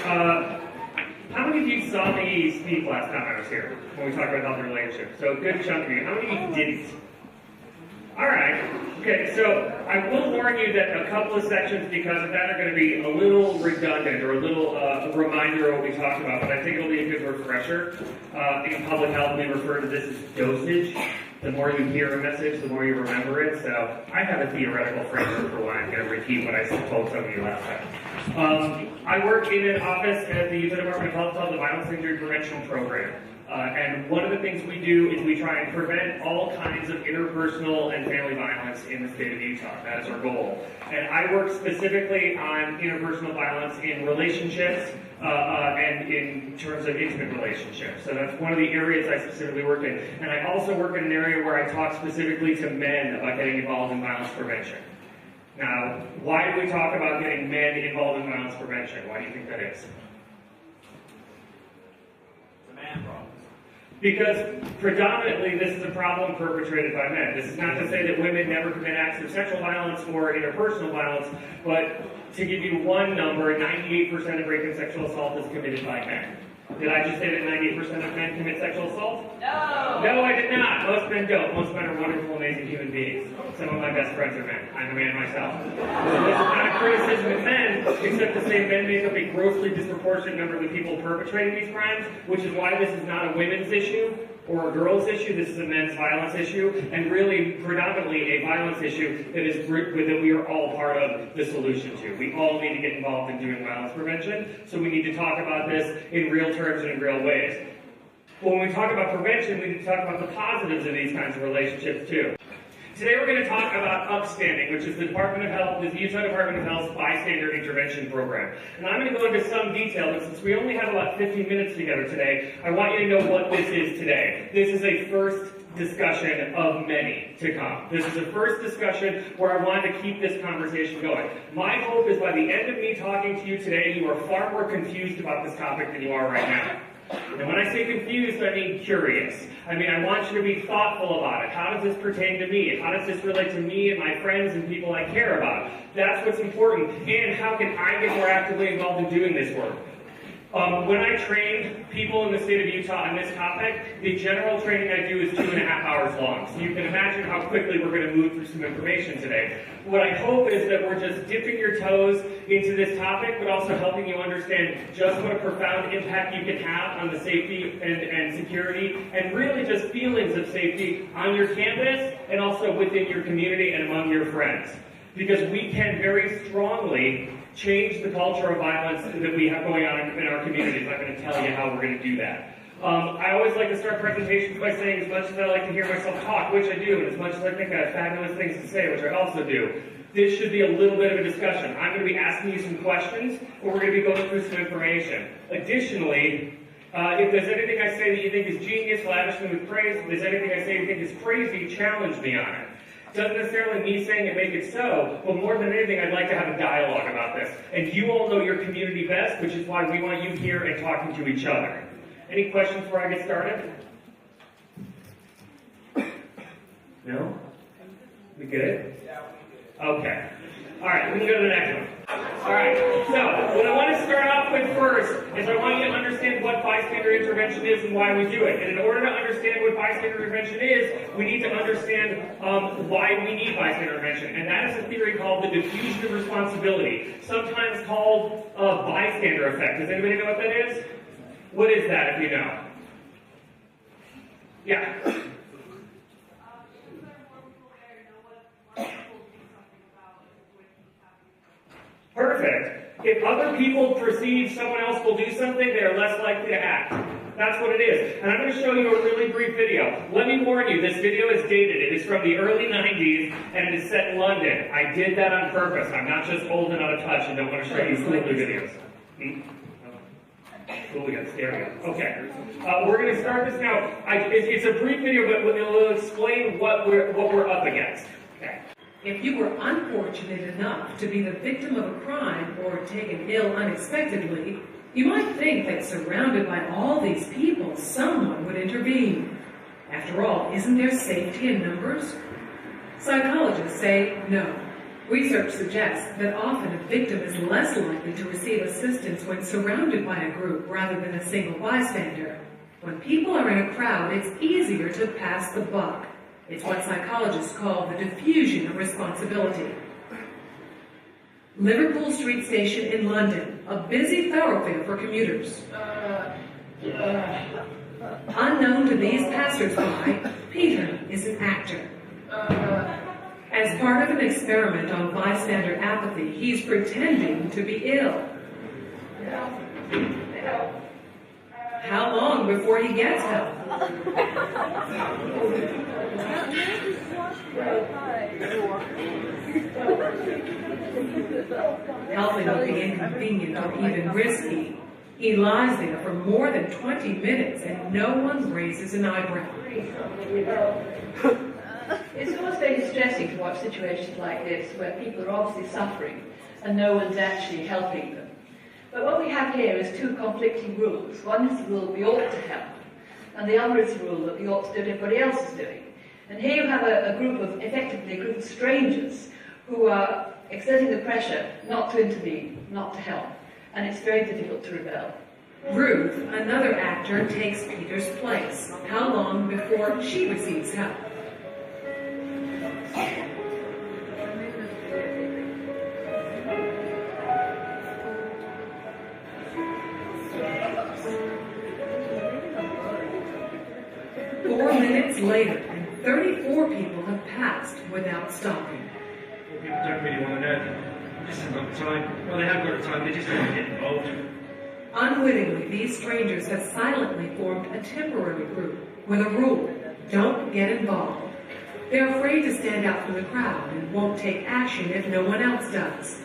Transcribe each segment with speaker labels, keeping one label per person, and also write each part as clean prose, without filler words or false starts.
Speaker 1: How many of you saw me speak last time I was here when we talked about healthy relationships? So a good chunk of you. How many of you didn't? All right. Okay, so I will warn you that a couple of sections, because of that, are going to be a little redundant or a little reminder of what we talked about, but I think it'll be a good refresher. In public health, we refer to this as dosage. The more you hear a message, the more you remember it. So I have a theoretical framework for when I'm going to repeat what I told some of you last time. I work in an office at the Utah Department of Health called the Bystander Intervention program. And one of the things we do is we try and prevent all kinds of interpersonal and family violence in the state of Utah. That is our goal. And I work specifically on interpersonal violence in relationships and in terms of intimate relationships. So that's one of the areas I specifically work in. And I also work in an area where I talk specifically to men about getting involved in violence prevention. Now, why do we talk about getting men involved in violence prevention? Why do you think that is?
Speaker 2: It's a man problem.
Speaker 1: Because predominantly this is a problem perpetrated by men. This is not to say that women never commit acts of sexual violence or interpersonal violence, but to give you one number, 98% of rape and sexual assault is committed by men. Did I just say that 98% of men commit sexual assault?
Speaker 3: No!
Speaker 1: No, I did not. Most men don't. Most men are wonderful, amazing human beings. Some of my best friends are men. I'm a man myself. So this is not a criticism of men, except to say men make up a grossly disproportionate number of the people perpetrating these crimes, which is why this is not a women's issue or a girl's issue. This is a men's violence issue, and really predominantly a violence issue that we are all part of the solution to. We all need to get involved in doing violence prevention, so we need to talk about this in real terms and in real ways. But when we talk about prevention, we need to talk about the positives of these kinds of relationships too. Today we're going to talk about Upstanding, which is the Department of Health, the Utah Department of Health's Bystander Intervention program. And I'm going to go into some detail, but since we only have about 15 minutes together today, I want you to know what this is today. This is a first discussion of many to come. This is a first discussion where I wanted to keep this conversation going. My hope is by the end of me talking to you today, you are far more confused about this topic than you are right now. And when I say confused, I mean curious. I mean, I want you to be thoughtful about it. How does this pertain to me? How does this relate to me and my friends and people I care about? That's what's important. And how can I get more actively involved in doing this work? When I train people in the state of Utah on this topic, the general training I do is 2.5 hours long. So you can imagine how quickly we're going to move through some information today. What I hope is that we're just dipping your toes into this topic, but also helping you understand just what a profound impact you can have on the safety and security, and really just feelings of safety on your campus and also within your community and among your friends. Because we can very strongly change the culture of violence that we have going on in our communities. I'm going to tell you how we're going to do that. I always like to start presentations by saying, as much as I like to hear myself talk, which I do, and as much as I think I have fabulous things to say, which I also do, this should be a little bit of a discussion. I'm going to be asking you some questions, or we're going to be going through some information. Additionally, if there's anything I say that you think is genius, lavish me with praise. If there's anything I say you think is crazy, challenge me on it. Doesn't necessarily me saying it make it so, but more than anything, I'd like to have a dialogue about this. And you all know your community best, which is why we want you here and talking to each other. Any questions before I get started? No? We good? Okay. All right, we can go to the next one. All right, so what I want to start off with first is I want you to understand what bystander intervention is and why we do it. And in order to understand what bystander intervention is, we need to understand why we need bystander intervention. And that is a theory called the diffusion of responsibility, sometimes called bystander effect. Does anybody know what that is? What is that, if you know? Yeah. Perfect. If other people perceive someone else will do something, they are less likely to act. That's what it is. And I'm going to show you a really brief video. Let me warn you, this video is dated. It is from the early 90s, and it is set in London. I did that on purpose. I'm not just old and out of touch and don't want to show you foolly videos. Oh, we got stereo. Okay. We're going to start this now. It's a brief video, but it will explain what we're up against. Okay.
Speaker 4: If you were unfortunate enough to be the victim of a crime or taken ill unexpectedly, you might think that surrounded by all these people, someone would intervene. After all, isn't there safety in numbers? Psychologists say no. Research suggests that often a victim is less likely to receive assistance when surrounded by a group rather than a single bystander. When people are in a crowd, it's easier to pass the buck. It's what psychologists call the diffusion of responsibility. Liverpool Street Station in London, a busy thoroughfare for commuters. Unknown to these passers-by, Peter is an actor. As part of an experiment on bystander apathy, he's pretending to be ill. How long before he gets help? Helping would be inconvenient or even risky. He lies there for more than 20 minutes and no one raises an eyebrow.
Speaker 2: It's always very distressing to watch situations like this where people are obviously suffering and no one's actually helping them. But what we have here is two conflicting rules. One is the rule we ought to help, and the other is the rule that we ought to do what everybody else is doing. And here you have effectively a group of strangers who are exerting the pressure not to intervene, not to help. And it's very difficult to rebel.
Speaker 4: Ruth, another actor, takes Peter's place. How long before she receives help? Later, and 34 people have passed without stopping.
Speaker 3: Well, people don't really want to know. They just haven't got the time. Well, they have got the time, they just don't get involved.
Speaker 4: Unwittingly, these strangers have silently formed a temporary group with a rule: don't get involved. They're afraid to stand out from the crowd and won't take action if no one else does.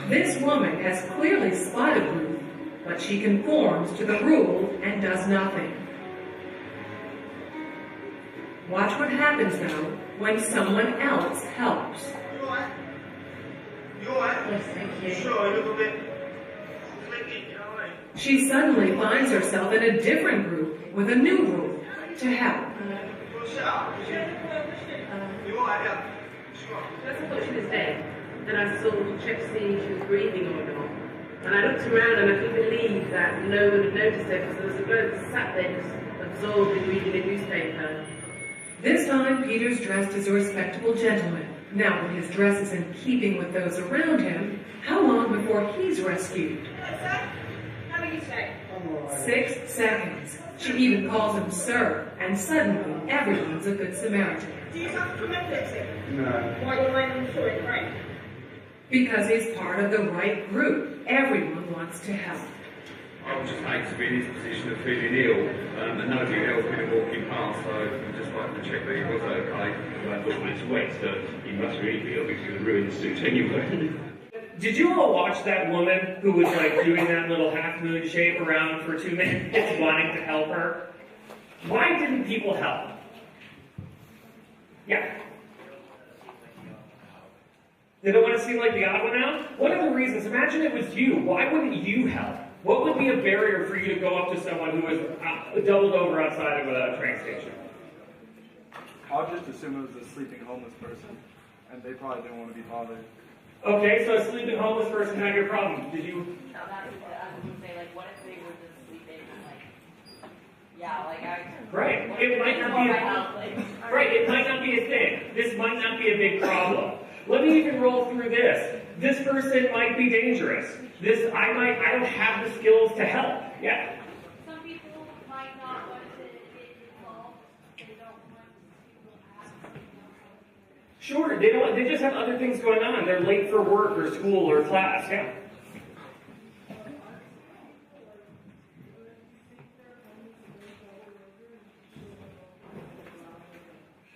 Speaker 4: This woman has clearly spotted Ruth, but she conforms to the rule and does nothing. Watch what happens, though, when someone else helps.
Speaker 5: You alright? You alright?
Speaker 2: Yes, thank you.
Speaker 5: Sure, you look a bit flinky, you know what I mean?
Speaker 4: She suddenly finds herself in a different group with a new rule: to help.
Speaker 5: Well, shut up. You alright, yeah? Sure.
Speaker 6: First I thought she was dead. Then I saw, checked to see if she was breathing or not. And I looked around and I couldn't believe that no one had noticed her because there was a bloke sat there just absorbed in reading a newspaper.
Speaker 4: This time, Peter's dressed as a respectable gentleman. Now that his dress is in keeping with those around him, how long before he's rescued?
Speaker 6: How are you today?
Speaker 4: 6 seconds. She even calls him sir, and suddenly everyone's a good Samaritan.
Speaker 6: Do you suffer from epilepsy?
Speaker 5: No.
Speaker 6: Why are you lying in the right?
Speaker 4: Because he's part of the right group. Everyone wants to help.
Speaker 3: I was just hate to be in this position of feeling ill, and nobody else been walking past, so I just wanted to check that he was okay.
Speaker 7: I thought when it's wet, so he must really be ill because he would ruin the suit anyway.
Speaker 1: Did you all watch that woman who was like doing that little half moon shape around for 2 minutes wanting to help her? Why didn't people help? Yeah. They don't want to seem like the odd one out? What are the reasons? Imagine it was you. Why wouldn't you help? What would be a barrier for you to go up to someone who was doubled over outside of a train station?
Speaker 8: I'll just assume it was a sleeping homeless person, and they probably didn't want to be bothered.
Speaker 1: Okay, so a sleeping homeless person had your problem. Did you?
Speaker 9: No, that is what I was going to say. Like, what if they were just sleeping? Like, yeah, like I.
Speaker 1: Right. It might not be a, right. It might not be a thing. This might not be a big problem. Let me even roll through this. This person might be dangerous. I don't have the skills to help. Yeah.
Speaker 9: Some people might not want to get involved. They don't want people to ask.
Speaker 1: Sure. They just have other things going on. They're late for work or school or class. Yeah.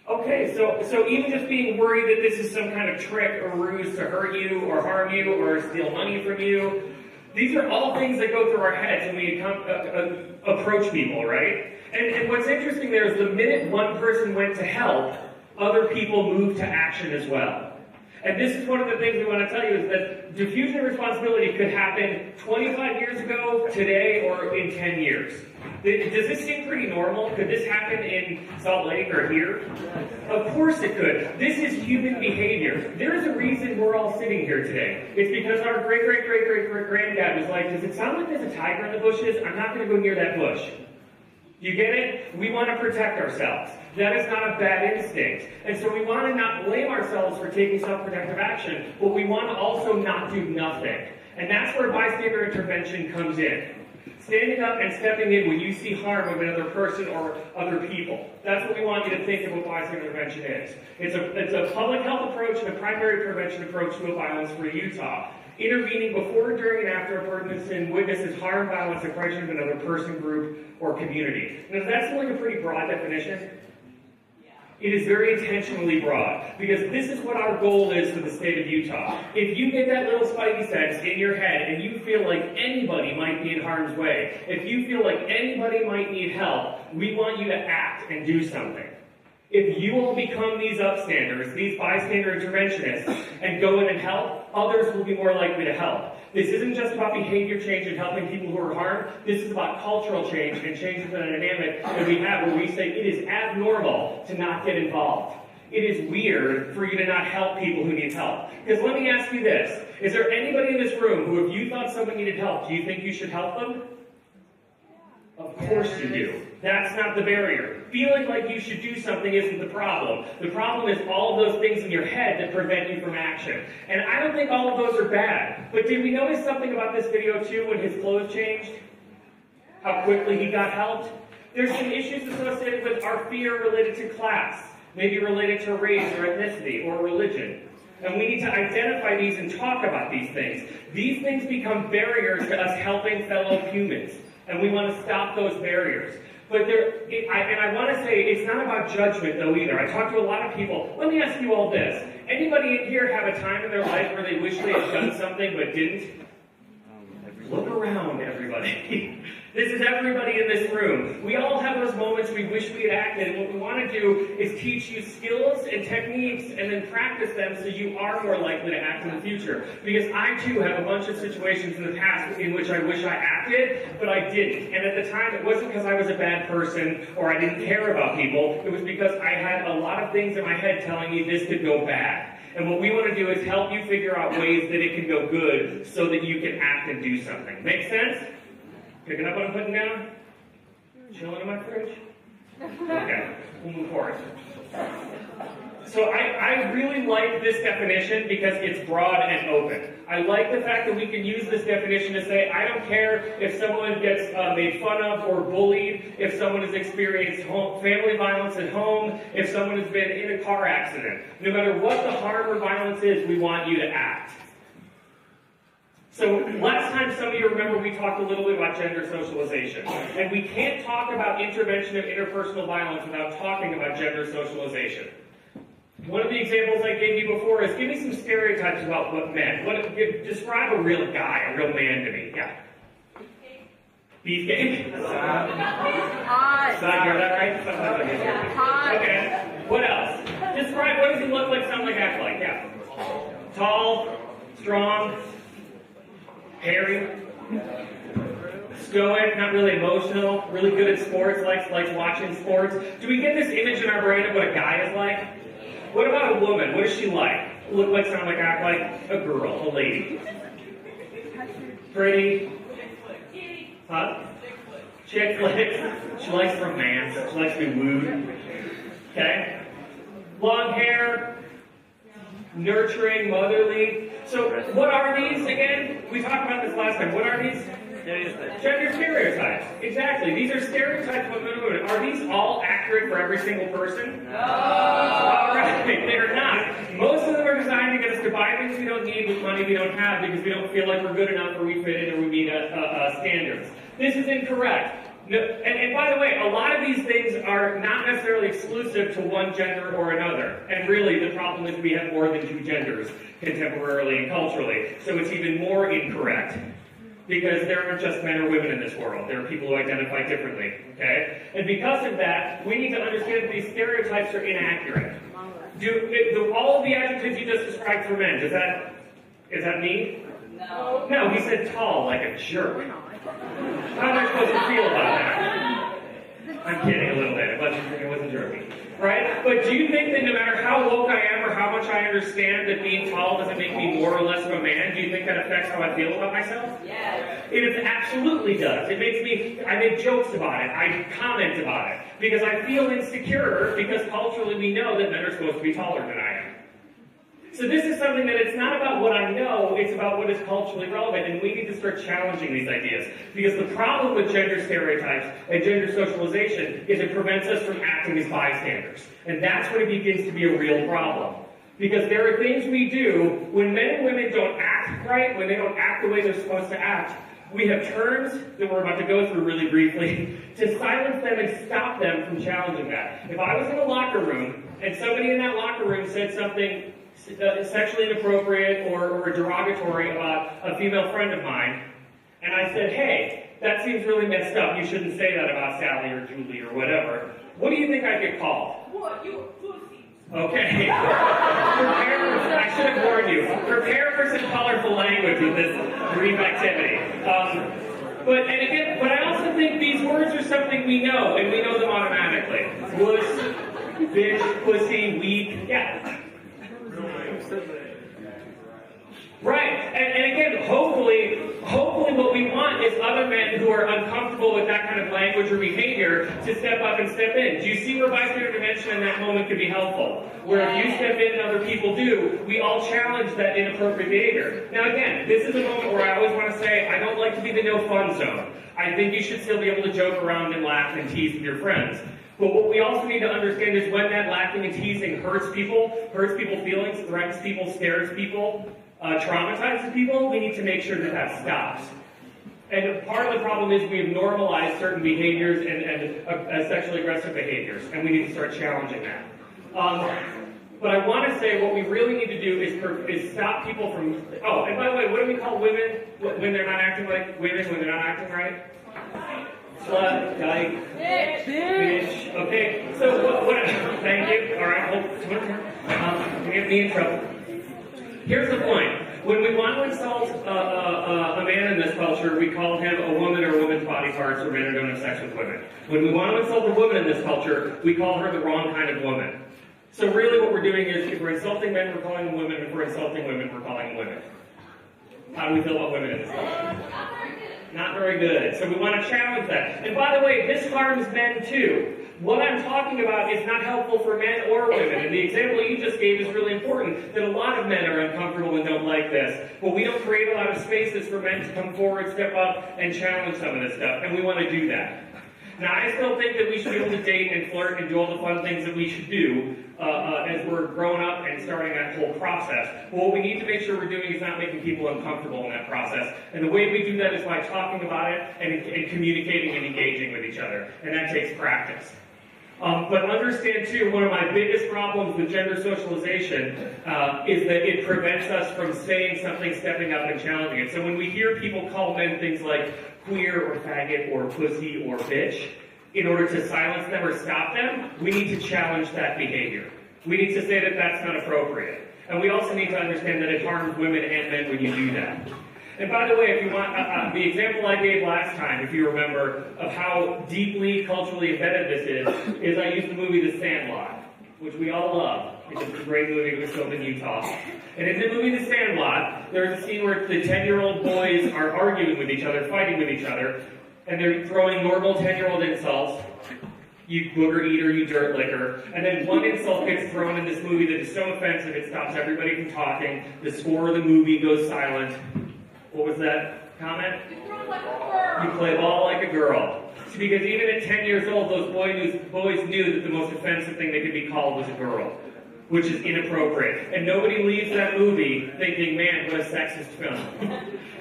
Speaker 1: Okay, so even just being worried that this is some kind of trick or ruse to hurt you or harm you or steal money from you, these are all things that go through our heads when we approach people, right? And what's interesting there is the minute one person went to help, other people moved to action as well. And this is one of the things we want to tell you is that diffusion of responsibility could happen 25 years ago, today, or in 10 years. Does this seem pretty normal? Could this happen in Salt Lake or here? Of course it could. This is human behavior. There's a reason we're all sitting here today. It's because our great-great-great-great-great-granddad was like, does it sound like there's a tiger in the bushes? I'm not going to go near that bush. You get it? We want to protect ourselves. That is not a bad instinct. And so we want to not blame ourselves for taking self-protective action, but we want to also not do nothing. And that's where bystander intervention comes in. Standing up and stepping in when you see harm of another person or other people. That's what we want you to think of what bystander intervention is. It's a public health approach and a primary prevention approach to a violence-free Utah. Intervening before, during, and after a person witnesses harm, violence, and pressure of another person, group, or community. Now, does that seem like a pretty broad definition? It is very intentionally broad, because this is what our goal is for the state of Utah. If you get that little spidey sense in your head and you feel like anybody might be in harm's way, if you feel like anybody might need help, we want you to act and do something. If you will become these upstanders, these bystander interventionists, and go in and help, others will be more likely to help. This isn't just about behavior change and helping people who are harmed. This is about cultural change and changing the dynamic that we have where we say it is abnormal to not get involved. It is weird for you to not help people who need help. Because let me ask you this. Is there anybody in this room who, if you thought someone needed help, do you think you should help them? Of course you do. That's not the barrier. Feeling like you should do something isn't the problem. The problem is all of those things in your head that prevent you from action. And I don't think all of those are bad. But did we notice something about this video too when his clothes changed? How quickly he got helped? There's some issues associated with our fear related to class, maybe related to race or ethnicity or religion. And we need to identify these and talk about these things. These things become barriers to us helping fellow humans. And we want to stop those barriers. But I want to say, it's not about judgment, though, either. I talk to a lot of people. Let me ask you all this. Anybody in here have a time in their life where they wish they had done something but didn't? Look around, everybody. This is everybody in this room. We all have those moments we wish we had acted, and what we want to do is teach you skills and techniques and then practice them so you are more likely to act in the future. Because I, too, have a bunch of situations in the past in which I wish I acted, but I didn't. And at the time, it wasn't because I was a bad person or I didn't care about people. It was because I had a lot of things in my head telling me this could go bad. And what we want to do is help you figure out ways that it can go good so that you can act and do something. Make sense? Picking up what I'm putting down? Chilling in my fridge? Okay, we'll move forward. So I really like this definition because it's broad and open. I like the fact that we can use this definition to say, I don't care if someone gets made fun of or bullied, if someone has experienced family violence at home, if someone has been in a car accident. No matter what the harm or violence is, we want you to act. So last time, some of you remember, we talked a little bit about gender socialization. And we can't talk about intervention of interpersonal violence without talking about gender socialization. One of the examples I gave you before is, give me some stereotypes about what men. Describe a real guy, a real man to me. Yeah. Beefcake?
Speaker 6: Hot.
Speaker 1: Did I hear that right? Sometimes I get it.
Speaker 6: Hot.
Speaker 1: Okay. What else? Describe, what does he look like, sound like, act like? Yeah. Tall, strong, hairy, stoic, not really emotional, really good at sports, likes watching sports. Do we get this image in our brain of what a guy is like? What about a woman? What is she like? Look like, sound like, act like? A girl, a lady. Pretty. Huh? Chick flicks. She likes romance. She likes to be wooed. Okay? Long hair. Nurturing, motherly. So what are these again? We talked about this last time. What are these? Gender stereotypes. Exactly. These are stereotypes of men and women. Are these all accurate for every single person? No. All right. They're not. Most of them are designed to get us to buy things we don't need with money we don't have because we don't feel like we're good enough or we fit in or we meet standards. This is incorrect. No, and by the way, a lot of these things are not necessarily exclusive to one gender or another. And really, the problem is we have more than two genders contemporarily and culturally. So it's even more incorrect. Because there aren't just men or women in this world. There are people who identify differently, okay? And because of that, we need to understand that these stereotypes are inaccurate. All of the adjectives you just described for men, is that me?
Speaker 2: No.
Speaker 1: No, he said tall, like a jerk. How am I supposed to feel about that? I'm kidding a little bit. It wasn't jerky. Right? But do you think that no matter how woke I am or how much I understand that being tall doesn't make me more or less of a man, do you think that affects how I feel about myself?
Speaker 2: Yes.
Speaker 1: It absolutely does. It makes me, I make jokes about it. I comment about it. Because I feel insecure because culturally we know that men are supposed to be taller than I am. So this is something that it's not about what I know, it's about what is culturally relevant, and we need to start challenging these ideas. Because the problem with gender stereotypes and gender socialization is it prevents us from acting as bystanders. And that's when it begins to be a real problem. Because there are things we do when men and women don't act right, when they don't act the way they're supposed to act, we have terms that we're about to go through really briefly to silence them and stop them from challenging that. If I was in a locker room and somebody in that locker room said something sexually inappropriate or derogatory about a female friend of mine, and I said, hey, that seems really messed up, you shouldn't say that about Sally or Julie or whatever, what do you think I get called?
Speaker 6: What? You a pussy.
Speaker 1: Okay. I should have warned you. Prepare for some colorful language with this brief activity. But I also think these words are something we know, and we know them automatically. Wuss, bitch, pussy, weak, yeah. Right, and again, hopefully what we want is other men who are uncomfortable with that kind of language or behavior to step up and step in. Do you see where bystander intervention in that moment could be helpful? Where if you step in and other people do, we all challenge that inappropriate behavior. Now again, this is a moment where I always want to say, I don't like to be the no fun zone. I think you should still be able to joke around and laugh and tease with your friends. But what we also need to understand is when that laughing and teasing hurts people's feelings, threatens people, scares people, traumatizes people, we need to make sure that that stops. And part of the problem is we have normalized certain behaviors and sexually aggressive behaviors, and we need to start challenging that. But I want to say what we really need to do is stop people from... Oh, and by the way, what do we call women when they're not acting like women, when they're not acting right? Slut, dyke, bitch. Okay, so what thank you. All right, hold get me in trouble. Here's the point. When we want to insult a man in this culture, we call him a woman or woman's body parts, or men who don't have sex with women. When we want to insult a woman in this culture, we call her the wrong kind of woman. So really what we're doing is, if we're insulting men, we're calling them women. If we're insulting women, we're calling them women. How do we feel about women in this culture? Not very good. So we want to challenge that. And by the way, this harms men too. What I'm talking about is not helpful for men or women. And the example you just gave is really important, that a lot of men are uncomfortable and don't like this. But we don't create a lot of spaces for men to come forward, step up, and challenge some of this stuff. And we want to do that. Now, I still think that we should be able to date and flirt and do all the fun things that we should do as we're growing up and starting that whole process. But what we need to make sure we're doing is not making people uncomfortable in that process. And the way we do that is by talking about it and communicating and engaging with each other. And that takes practice. But understand, too, one of my biggest problems with gender socialization is that it prevents us from saying something, stepping up, and challenging it. So when we hear people call men things like queer or faggot or pussy or bitch, in order to silence them or stop them, we need to challenge that behavior. We need to say that that's not appropriate. And we also need to understand that it harms women and men when you do that. And by the way, if you want, the example I gave last time, if you remember, of how deeply culturally embedded this is I used the movie The Sandlot, which we all love. It's a great movie. It was filmed in Utah. And in the movie The Sandlot, there's a scene where the 10-year-old boys are arguing with each other, fighting with each other, and they're throwing normal 10-year-old insults. You booger eater, you dirt licker. And then one insult gets thrown in this movie that is so offensive it stops everybody from talking. The score of the movie goes silent. What was that comment? You play ball like a girl. Because even at 10 years old, those boys knew that the most offensive thing they could be called was a girl, which is inappropriate. And nobody leaves that movie thinking, man, what a sexist film.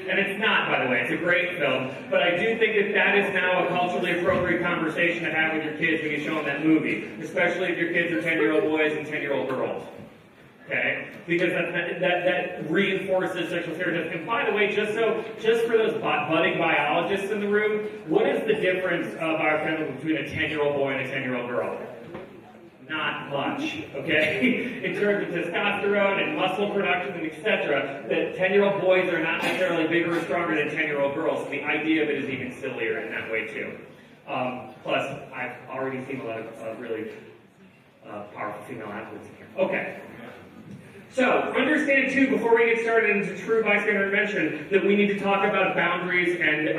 Speaker 1: And it's not, by the way. It's a great film. But I do think that that is now a culturally appropriate conversation to have with your kids when you show them that movie, especially if your kids are 10-year-old boys and 10-year-old girls. Okay? Because that reinforces sexual stereotypes. And by the way, just for those budding biologists in the room, what is the difference of our family between a 10-year-old boy and a 10-year-old girl? not much, okay? In terms of testosterone and muscle production and etc., that 10-year-old boys are not necessarily bigger or stronger than 10-year-old girls. The idea of it is even sillier in that way too. Plus, I've already seen a lot of really powerful female athletes in here. Okay. So, understand too, before we get started into true bystander intervention, that we need to talk about boundaries and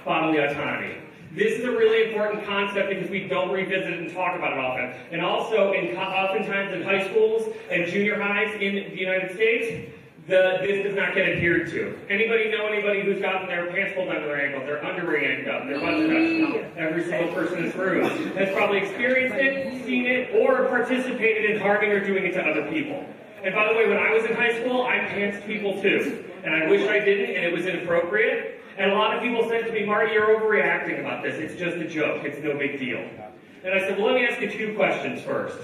Speaker 1: bodily autonomy. This is a really important concept because we don't revisit it and talk about it often. And also, oftentimes in high schools and junior highs in the United States, this does not get adhered to. Anybody know anybody who's gotten their pants pulled under their ankles, their underwear yanked up, their butt touched? Every single person in this room has probably experienced it, seen it, or participated in harming or doing it to other people. And by the way, when I was in high school, I pantsed people too. And I wish I didn't, and it was inappropriate. And a lot of people said to me, Marty, you're overreacting about this. It's just a joke. It's no big deal. And I said, well, let me ask you two questions first.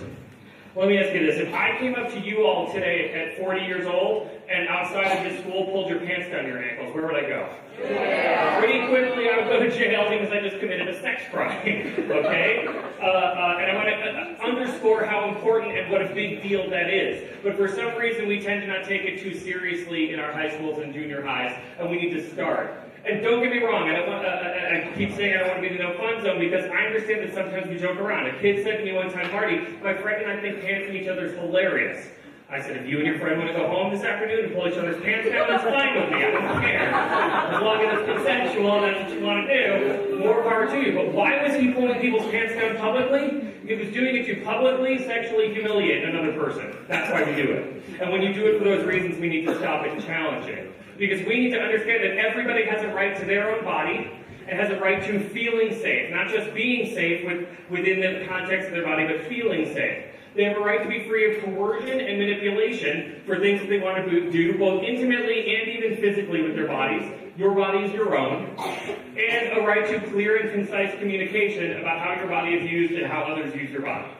Speaker 1: Let me ask you this. If I came up to you all today at 40 years old and outside of this school pulled your pants down your ankles, where would I go? Yeah. Pretty quickly, I would go to jail because I just committed a sex crime, okay? And I want to underscore how important and what a big deal that is. But for some reason, we tend to not take it too seriously in our high schools and junior highs, and we need to start. And don't get me wrong, I keep saying I don't want to be the no fun zone because I understand that sometimes we joke around. A kid said to me one time, Marty, my friend and I think pantsing each other is hilarious. I said, if you and your friend want to go home this afternoon and pull each other's pants down, that's fine with me. I don't care. As long as it's consensual and that's what you want to do, more power to you. But why was he pulling people's pants down publicly? He was doing it to publicly sexually humiliate another person. That's why we do it. And when you do it for those reasons, we need to stop it and challenge it. Because we need to understand that everybody has a right to their own body and has a right to feeling safe. Not just being safe within the context of their body, but feeling safe. They have a right to be free of coercion and manipulation for things that they want to do, both intimately and even physically with their bodies. Your body is your own. And a right to clear and concise communication about how your body is used and how others use your body.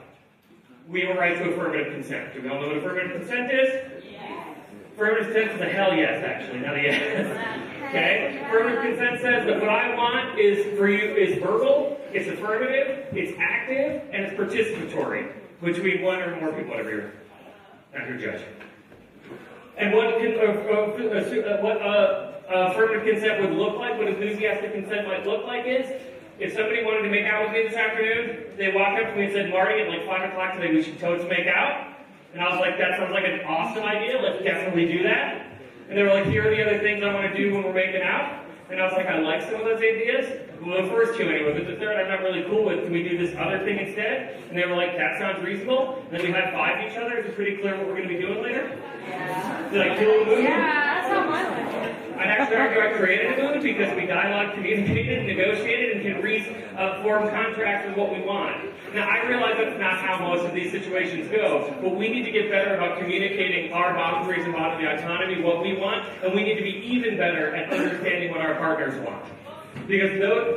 Speaker 1: We have a right to affirmative consent. Do we all know what affirmative consent is? Affirmative consent is a hell yes, actually, not a yes. Okay? Affirmative consent says that what I want is for you is verbal, it's affirmative, it's active, and it's participatory. Between one or more people, whatever you're not your judge. And what affirmative consent would look like, what enthusiastic consent might look like is, if somebody wanted to make out with me this afternoon, they walked up to me and said, Marty, at like 5 o'clock today, we should totes make out. And I was like, that sounds like an awesome idea. Let's definitely do that. And they were like, here are the other things I want to do when we're making out. And I was like, I like some of those ideas. Well, the first two anyway, but the third I'm not really cool with. Can we do this other thing instead? And they were like, that sounds reasonable. And then we high-fived each other. Is it pretty clear what we're going to be doing later? Yeah. Did I kill a mood?
Speaker 9: Yeah, that's how mine went.
Speaker 1: I'd actually argue I created a mood because we dialogue, communicated, negotiated, and can reform contracts with what we want. Now, I realize that's not how most of these situations go, but we need to get better about communicating our boundaries and bodily autonomy, what we want, and we need to be even better at understanding what our partners want. Because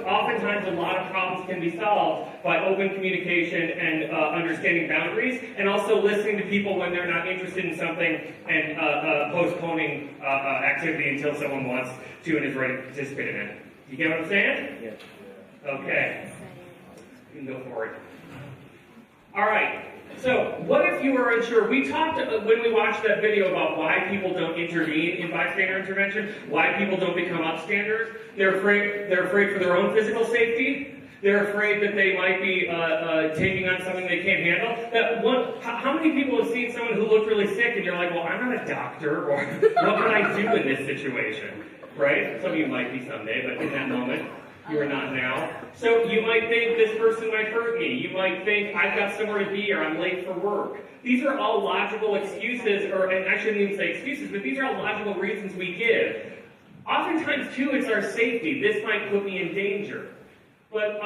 Speaker 1: oftentimes a lot of problems can be solved by open communication and understanding boundaries, and also listening to people when they're not interested in something and postponing activity until someone wants to and is ready to participate in it. You get what I'm saying? Yes. Okay. You can go for it. All right. So, what if you were unsure? We talked, when we watched that video, about why people don't intervene in bystander intervention, why people don't become upstanders. They're afraid for their own physical safety. They're afraid that they might be taking on something they can't handle. How many people have seen someone who looked really sick and you're like, well, I'm not a doctor, or what can I do in this situation? Right? Some of you might be someday, but in that moment, you are not now. So you might think this person might hurt me. You might think I've got somewhere to be or I'm late for work. These are all logical excuses, and I shouldn't even say excuses, but these are all logical reasons we give. Oftentimes, too, it's our safety. This might put me in danger. But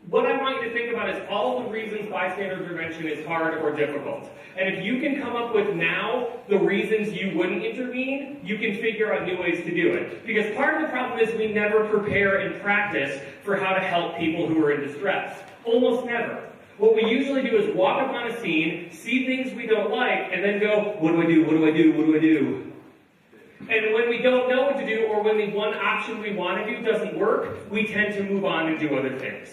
Speaker 1: what I want you to think about is all the reasons bystander intervention is hard or difficult. And if you can come up with now the reasons you wouldn't intervene, you can figure out new ways to do it. Because part of the problem is we never prepare and practice for how to help people who are in distress. Almost never. What we usually do is walk up on a scene, see things we don't like, and then go, what do I do, what do I do, what do I do? And when we don't know what to do, or when the one option we want to do doesn't work, we tend to move on and do other things.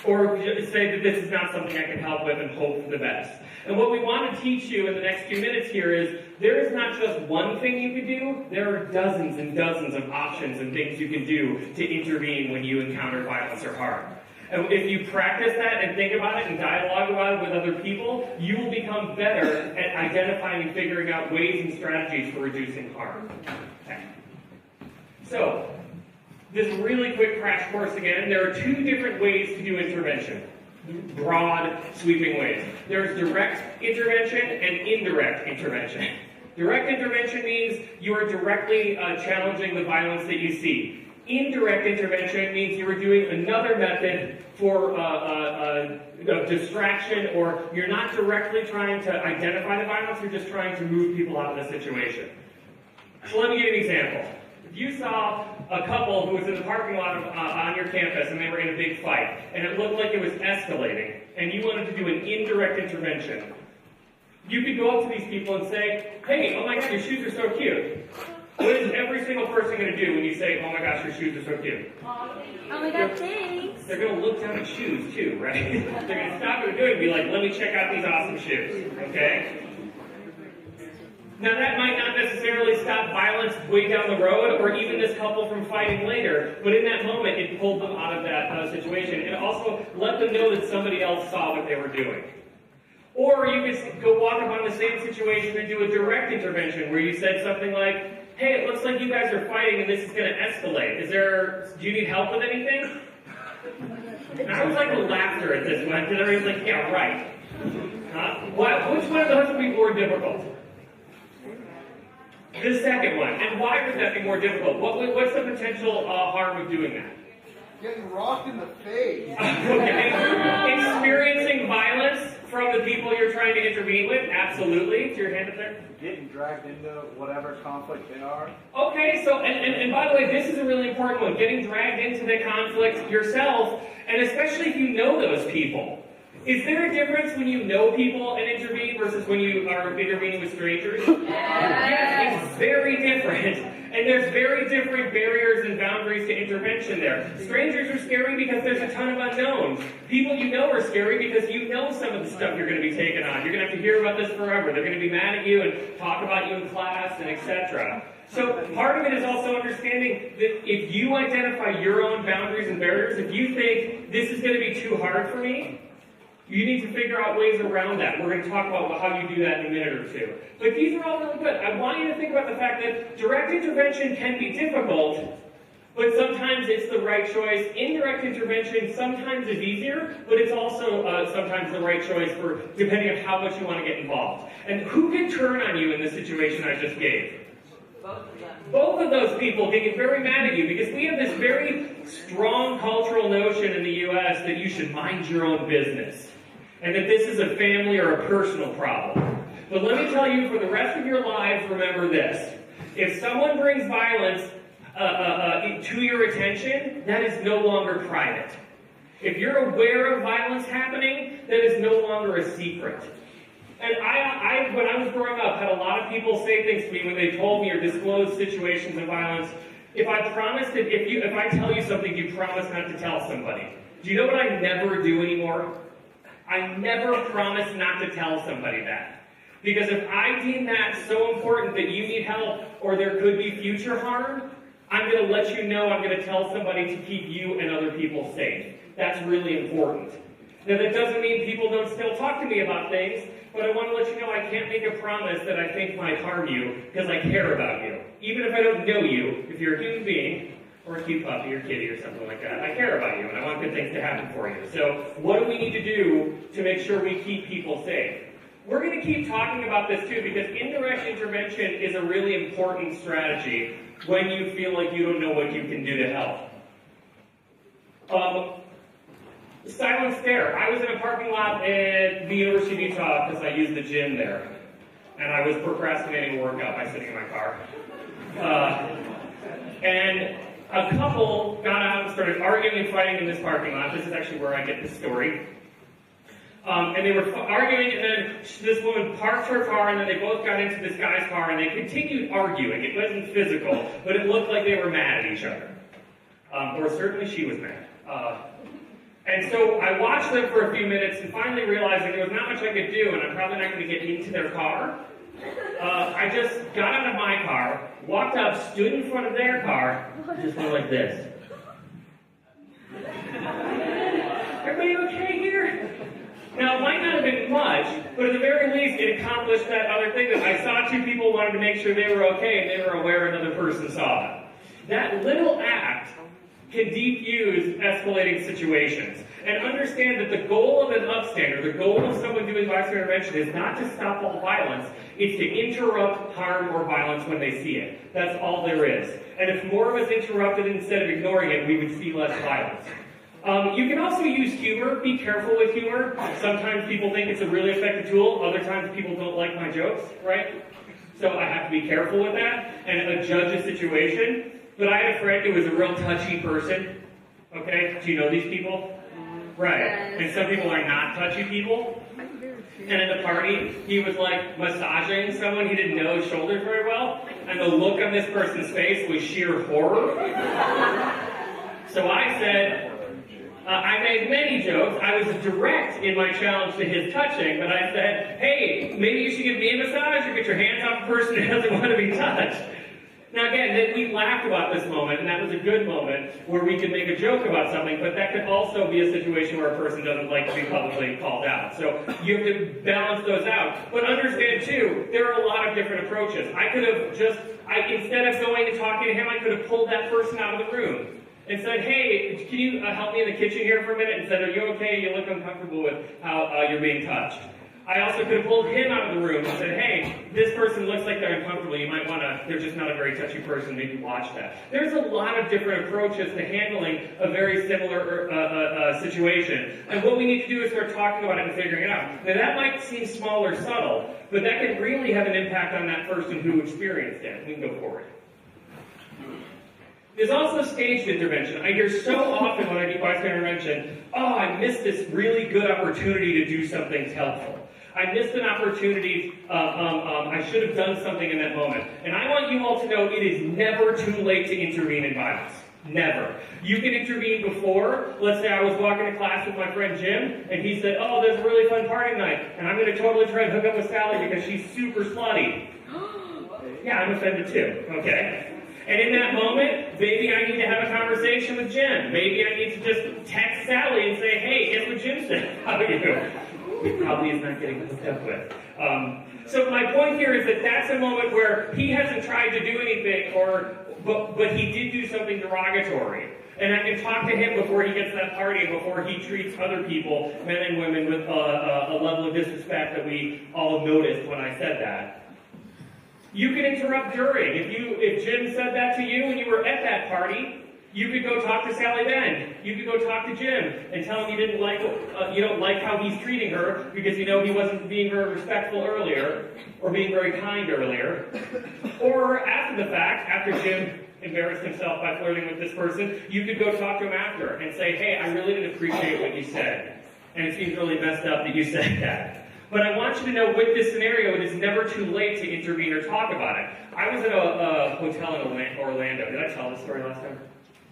Speaker 1: Or say that this is not something I can help with and hope for the best. And what we want to teach you in the next few minutes here is there is not just one thing you can do, there are dozens and dozens of options and things you can do to intervene when you encounter violence or harm. And if you practice that and think about it and dialogue about it with other people, you will become better at identifying and figuring out ways and strategies for reducing harm. Okay. So, this really quick crash course again, there are two different ways to do intervention. Broad, sweeping ways. There's direct intervention and indirect intervention. Direct intervention means you are directly challenging the violence that you see. Indirect intervention means you are doing another method for distraction, or you're not directly trying to identify the violence, you're just trying to move people out of the situation. So let me give you an example. If you saw a couple who was in the parking lot on your campus and they were in a big fight, and it looked like it was escalating, and you wanted to do an indirect intervention, you could go up to these people and say, hey, oh my God, your shoes are so cute. What is every single person going to do when you say, oh my gosh, your shoes are so cute?
Speaker 9: Oh my God, thanks.
Speaker 1: They're going to look down at shoes too, right? They're going to stop what they're doing and be like, let me check out these awesome shoes, okay? Now that might not necessarily stop violence way down the road, or even this couple from fighting later, but in that moment it pulled them out of that situation, and also let them know that somebody else saw what they were doing. Or you could go walk up on the same situation and do a direct intervention where you said something like, hey, it looks like you guys are fighting and this is going to escalate. Do you need help with anything? And I was like laughter at this one, because everybody's like, yeah, right. Which one of those would be more difficult? The second one. And why would that be more difficult? What's the potential harm of doing that?
Speaker 5: Getting rocked in the face.
Speaker 1: Okay. Experiencing violence from the people you're trying to intervene with? Absolutely. Is your hand up there?
Speaker 8: Getting dragged into whatever conflict they are.
Speaker 1: Okay, so, and by the way, this is a really important one. Getting dragged into the conflict yourself, and especially if you know those people. Is there a difference when you know people and intervene versus when you are intervening with strangers? Yes, it's very different. And there's very different barriers and boundaries to intervention there. Strangers are scary because there's a ton of unknowns. People you know are scary because you know some of the stuff you're going to be taking on. You're going to have to hear about this forever. They're going to be mad at you and talk about you in class and etc. So part of it is also understanding that if you identify your own boundaries and barriers, if you think this is going to be too hard for me, you need to figure out ways around that. We're going to talk about how you do that in a minute or two. But these are all really good. I want you to think about the fact that direct intervention can be difficult, but sometimes it's the right choice. Indirect intervention sometimes is easier, but it's also sometimes the right choice for depending on how much you want to get involved. And who can turn on you in the situation I just gave? Both of those people can get very mad at you because we have this very strong cultural notion in the U.S. that you should mind your own business and that this is a family or a personal problem. But let me tell you, for the rest of your lives, remember this. If someone brings violence to your attention, that is no longer private. If you're aware of violence happening, that is no longer a secret. And I, when I was growing up, had a lot of people say things to me when they told me or disclosed situations of violence. If I promised that if I tell you something, you promise not to tell somebody. Do you know what I never do anymore? I never promise not to tell somebody that. Because if I deem that so important that you need help or there could be future harm, I'm going to let you know, I'm going to tell somebody to keep you and other people safe. That's really important. Now that doesn't mean people don't still talk to me about things, but I want to let you know I can't make a promise that I think might harm you because I care about you. Even if I don't know you, if you're a human being, or a cute puppy or kitty or something like that, I care about you and I want good things to happen for you. So what do we need to do to make sure we keep people safe? We're going to keep talking about this too because indirect intervention is a really important strategy when you feel like you don't know what you can do to help. Silent stare. I was in a parking lot at the University of Utah because I used the gym there. And I was procrastinating a workout by sitting in my car. And a couple got out and started arguing and fighting in this parking lot. This is actually where I get this story. And they were arguing, and then this woman parked her car, and then they both got into this guy's car, and they continued arguing. It wasn't physical, but it looked like they were mad at each other. Or certainly she was mad. And so I watched them for a few minutes and finally realized that there was not much I could do, and I'm probably not going to get into their car. I just got out of my car, walked up, stood in front of their car, just went like this. Everybody okay here? Now, it might not have been much, but at the very least, it accomplished that other thing that I saw two people wanted to make sure they were okay, and they were aware another person saw them. That little act can defuse escalating situations. And understand that the goal of an upstander, the goal of someone doing bystander intervention is not to stop all violence, it's to interrupt harm or violence when they see it. That's all there is. And if more of us interrupted instead of ignoring it, we would see less violence. You can also use humor. Be careful with humor. Sometimes people think it's a really effective tool. Other times people don't like my jokes, right? So I have to be careful with that and judge a situation. But I had a friend who was a real touchy person. Okay? Do you know these people? Right. And some people are not touchy people. And at the party, he was like massaging someone he didn't know his shoulders very well. And the look on this person's face was sheer horror. So I said, I made many jokes. I was direct in my challenge to his touching, but I said, hey, maybe you should give me a massage or get your hands off a person who doesn't want to be touched. Now again, we laughed about this moment, and that was a good moment where we could make a joke about something, but that could also be a situation where a person doesn't like to be publicly called out. So you have to balance those out. But understand too, there are a lot of different approaches. I could have just, instead of going and talking to him, I could have pulled that person out of the room and said, hey, can you help me in the kitchen here for a minute? And said, are you okay? You look uncomfortable with how you're being touched. I also could have pulled him out of the room and said, hey, this person looks like they're uncomfortable. You might want to, they're just not a very touchy person. Maybe watch that. There's a lot of different approaches to handling a very similar situation. And what we need to do is start talking about it and figuring it out. Now, that might seem small or subtle, but that can really have an impact on that person who experienced it. We can go forward. There's also staged intervention. I hear so often when I do bystander intervention, oh, I missed this really good opportunity to do something helpful. I missed an opportunity, I should have done something in that moment. And I want you all to know it is never too late to intervene in violence. Never. You can intervene before. Let's say I was walking to class with my friend Jim, and he said, oh, there's a really fun party tonight, and I'm going to totally try and hook up with Sally because she's super slutty. Yeah, I'm offended too, okay? And in that moment, maybe I need to have a conversation with Jim. Maybe I need to just text Sally and say, hey, guess what Jim said about you? He probably is not getting hooked up with. So my point here is that that's a moment where he hasn't tried to do anything, but he did do something derogatory. And I can talk to him before he gets to that party and before he treats other people, men and women, with a level of disrespect that we all noticed when I said that. You can interrupt during. If Jim said that to you and you were at that party, you could go talk to Sally then. You could go talk to Jim and tell him you didn't like, you don't like how he's treating her because you know he wasn't being very respectful earlier or being very kind earlier. Or after the fact, after Jim embarrassed himself by flirting with this person, you could go talk to him after and say, hey, I really didn't appreciate what you said. And it seems really messed up that you said that. But I want you to know with this scenario, it is never too late to intervene or talk about it. I was at a hotel in Orlando. Did I tell this story last time?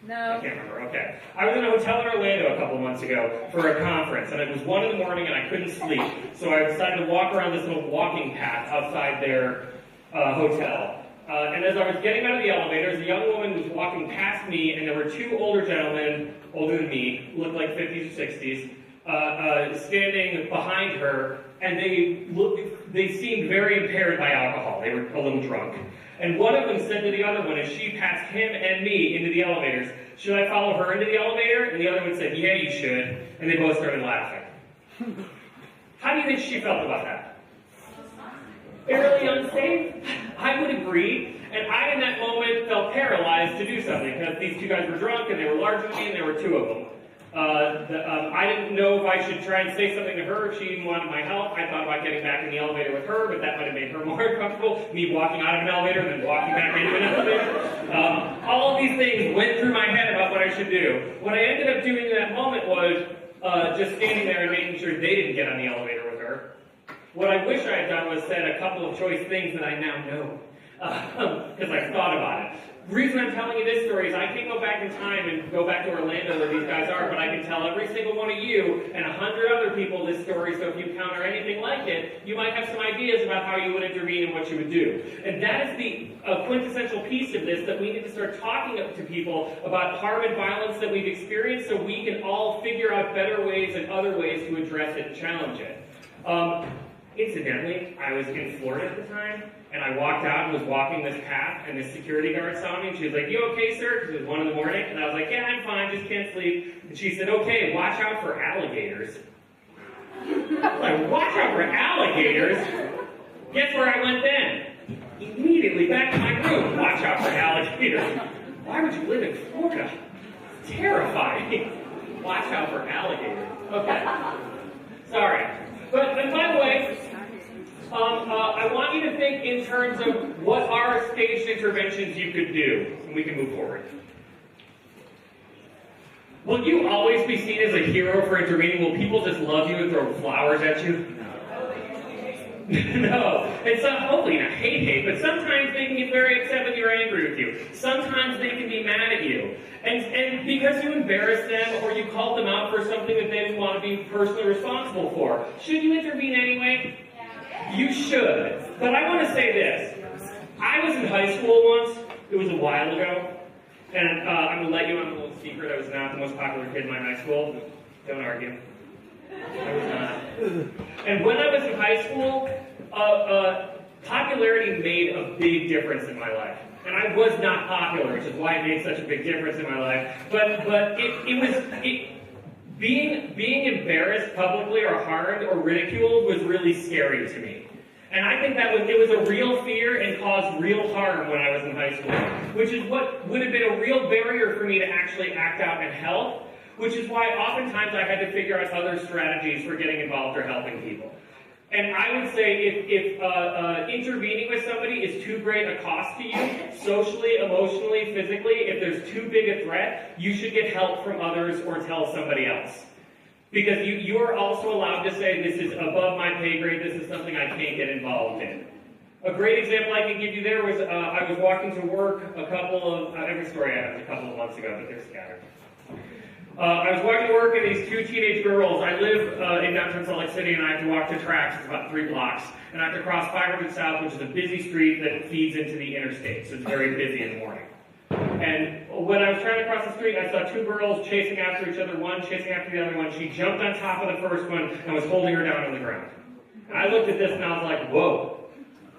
Speaker 2: No.
Speaker 1: I can't remember. Okay. I was in a hotel in Orlando a couple of months ago for a conference, and it was 1 in the morning, and I couldn't sleep. So I decided to walk around this little walking path outside their hotel. And as I was getting out of the elevator, a young woman was walking past me, and there were 2 older gentlemen, older than me, looked like 50s or 60s, standing behind her, and they seemed very impaired by alcohol. They were a little drunk. And one of them said to the other one, as she passed him and me into the elevators, should I follow her into the elevator? And the other one said, yeah, you should. And they both started laughing. How do you think she felt about that? Fairly unsafe? I would agree. And I, in that moment, felt paralyzed to do something because these 2 guys were drunk and they were larger than me and there were 2 of them. I didn't know if I should try and say something to her if she even wanted my help. I thought about getting back in the elevator with her, but that might have made her more uncomfortable. Me walking out of an elevator and then walking back into an elevator. All of these things went through my head about what I should do. What I ended up doing in that moment was just standing there and making sure they didn't get on the elevator with her. What I wish I had done was said a couple of choice things that I now know, because I thought about it. The reason I'm telling you this story is I can't go back in time and go back to Orlando where these guys are, but I can tell every single one of you and 100 other people this story, so if you encounter anything like it, you might have some ideas about how you would intervene and what you would do. And that is the quintessential piece of this, that we need to start talking to people about harm and violence that we've experienced so we can all figure out better ways and other ways to address it and challenge it. Incidentally, I was in Florida at the time, and I walked out and was walking this path, and this security guard saw me, and she was like, "You okay, sir?" Because it was 1 in the morning, and I was like, "Yeah, I'm fine, just can't sleep." And she said, "Okay, watch out for alligators." I was like, "Watch out for alligators?" Guess where I went then? Immediately back to my room. Watch out for alligators. Why would you live in Florida? It's terrifying. Watch out for alligators. Okay. Sorry. But by the way, I want you to think in terms of what are staged interventions you could do, and we can move forward. Will you always be seen as a hero for intervening? Will people just love you and throw flowers at you? No. And hopefully not hate, but sometimes they can get very upset when you're angry with you. Sometimes they can be mad at you. And because you embarrassed them or you called them out for something that they didn't want to be personally responsible for, should you intervene anyway? You should. But I want to say this. I was in high school once. It was a while ago. And I'm going to let you on a little secret. I was not the most popular kid in my high school. Don't argue. I was not. And when I was in high school, popularity made a big difference in my life. And I was not popular, which is why it made such a big difference in my life. But being embarrassed publicly or harmed or ridiculed was really scary to me. And I think it was a real fear and caused real harm when I was in high school, which is what would have been a real barrier for me to actually act out and help, which is why oftentimes I had to figure out other strategies for getting involved or helping people. And I would say if intervening with somebody is too great a cost to you, socially, emotionally, physically, if there's too big a threat, you should get help from others or tell somebody else. Because you are also allowed to say, this is above my pay grade, this is something I can't get involved in. A great example I can give you there was, I was walking to work every story I have a couple of months ago, but they're scattered. I was walking to work and these 2 teenage girls, I live in downtown Salt Lake City and I have to walk to tracks, it's about 3 blocks, and I have to cross 500 South, which is a busy street that feeds into the interstate, so it's very busy in the morning. And when I was trying to cross the street, I saw 2 girls chasing after each other, one chasing after the other one. She jumped on top of the first one and was holding her down on the ground. And I looked at this and I was like, whoa,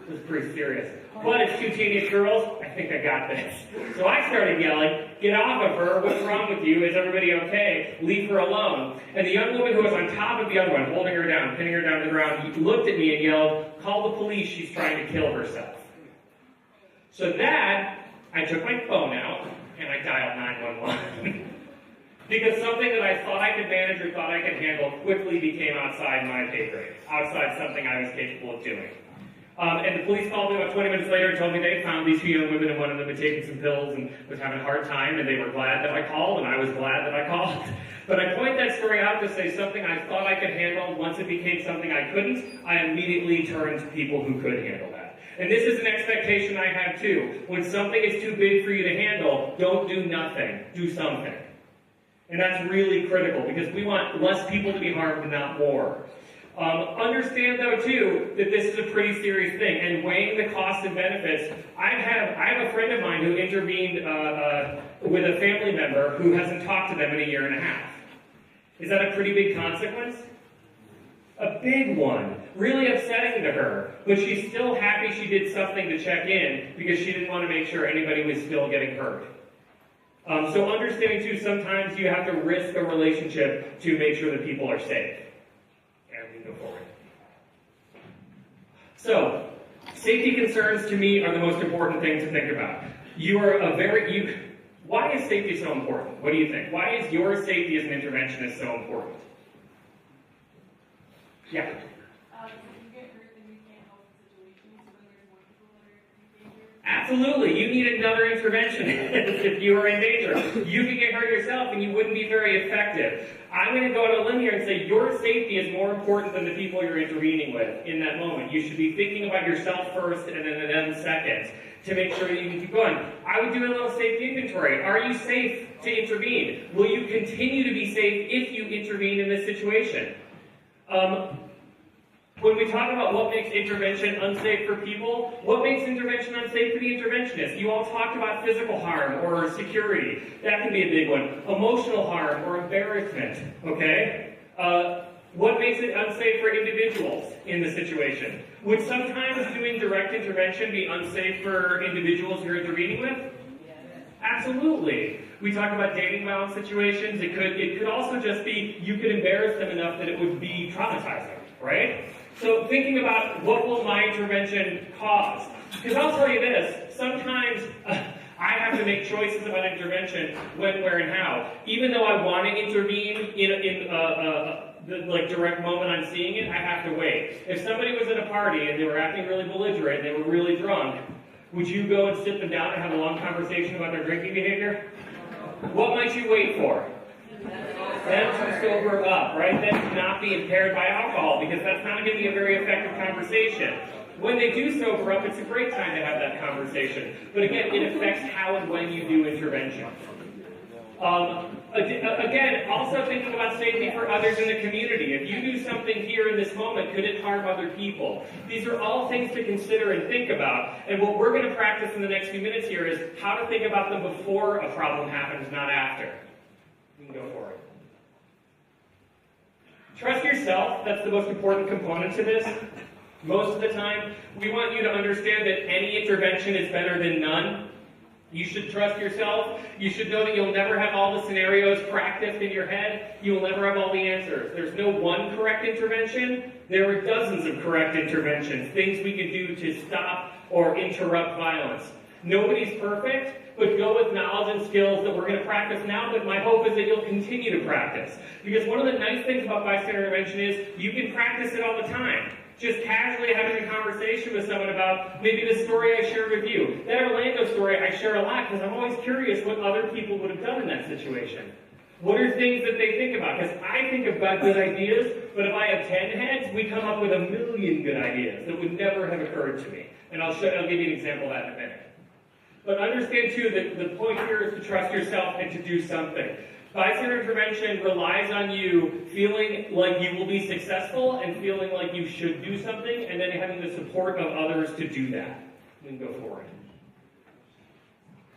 Speaker 1: this is pretty serious. But it's 2 teenage girls, I think I got this. So I started yelling, get off of her, what's wrong with you, is everybody okay, leave her alone. And the young woman who was on top of the other one, holding her down, pinning her down to the ground, looked at me and yelled, call the police, she's trying to kill herself. So I took my phone out and I dialed 911. Because something that I thought I could manage or thought I could handle quickly became outside my pay grade, outside something I was capable of doing. And the police called me about 20 minutes later and told me they found these 2 young women and one of them had taken some pills and was having a hard time, and they were glad that I called, and I was glad that I called. But I point that story out to say something I thought I could handle, once it became something I couldn't, I immediately turned to people who could handle that. And this is an expectation I have too. When something is too big for you to handle, don't do nothing, do something. And that's really critical because we want less people to be harmed and not more. Understand though too that this is a pretty serious thing, and weighing the costs and benefits. I have a friend of mine who intervened with a family member who hasn't talked to them in 1.5 years. Is that a pretty big consequence? A big one. Really upsetting to her. But she's still happy she did something to check in because she didn't want to make sure anybody was still getting hurt. So understanding too, sometimes you have to risk a relationship to make sure that people are safe. And we can go forward. So, safety concerns to me are the most important thing to think about. Why is safety so important? What do you think? Why is your safety as an interventionist so important? Yeah.
Speaker 9: If you get hurt, then you can't help the situation. So when there's more people that are in danger.
Speaker 1: Absolutely. You need another intervention if you are in danger. You could get hurt yourself and you wouldn't be very effective. I'm going to go on a limb here and say your safety is more important than the people you're intervening with in that moment. You should be thinking about yourself first and then them second. to make sure that you can keep going. I would do a little safety inventory. Are you safe to intervene? Will you continue to be safe if you intervene in this situation? When we talk about what makes intervention unsafe for people, what makes intervention unsafe for the interventionist? You all talked about physical harm or security. That can be a big one. Emotional harm or embarrassment, okay? What makes it unsafe for individuals in the situation? Would sometimes doing direct intervention be unsafe for individuals you're intervening with? Absolutely. We talk about dating violence situations. It could also just be you could embarrass them enough that it would be traumatizing, right? So thinking about what will my intervention cause? Because I'll tell you this, sometimes I have to make choices about intervention, when, where, and how. Even though I want to intervene in the direct moment I'm seeing it, I have to wait. If somebody was at a party and they were acting really belligerent, and they were really drunk, would you go and sit them down and have a long conversation about their drinking behavior? What might you wait for? Them to sober up, right? Them to not be impaired by alcohol, because that's not going to be a very effective conversation. When they do sober up, it's a great time to have that conversation. But again, it affects how and when you do intervention. Again, also thinking about safety for others in the community. If you do something here in this moment, could it harm other people? These are all things to consider and think about. And what we're going to practice in the next few minutes here is how to think about them before a problem happens, not after. You can go for it. Trust yourself. That's the most important component to this. Most of the time, we want you to understand that any intervention is better than none. You should trust yourself. You should know that you'll never have all the scenarios practiced in your head. You will never have all the answers. There's no one correct intervention. There are dozens of correct interventions, things we can do to stop or interrupt violence. Nobody's perfect, but go with knowledge and skills that we're going to practice now, but my hope is that you'll continue to practice. Because one of the nice things about bystander intervention is you can practice it all the time. Just casually having a conversation with someone about maybe the story I shared with you. That Orlando story I share a lot because I'm always curious what other people would have done in that situation. What are things that they think about? Because I think about good ideas, but if I have 10 heads, we come up with a million good ideas that would never have occurred to me. And I'll give you an example of that in a minute. But understand too that the point here is to trust yourself and to do something. Bystander intervention relies on you feeling like you will be successful and feeling like you should do something, and then having the support of others to do that. Then go forward.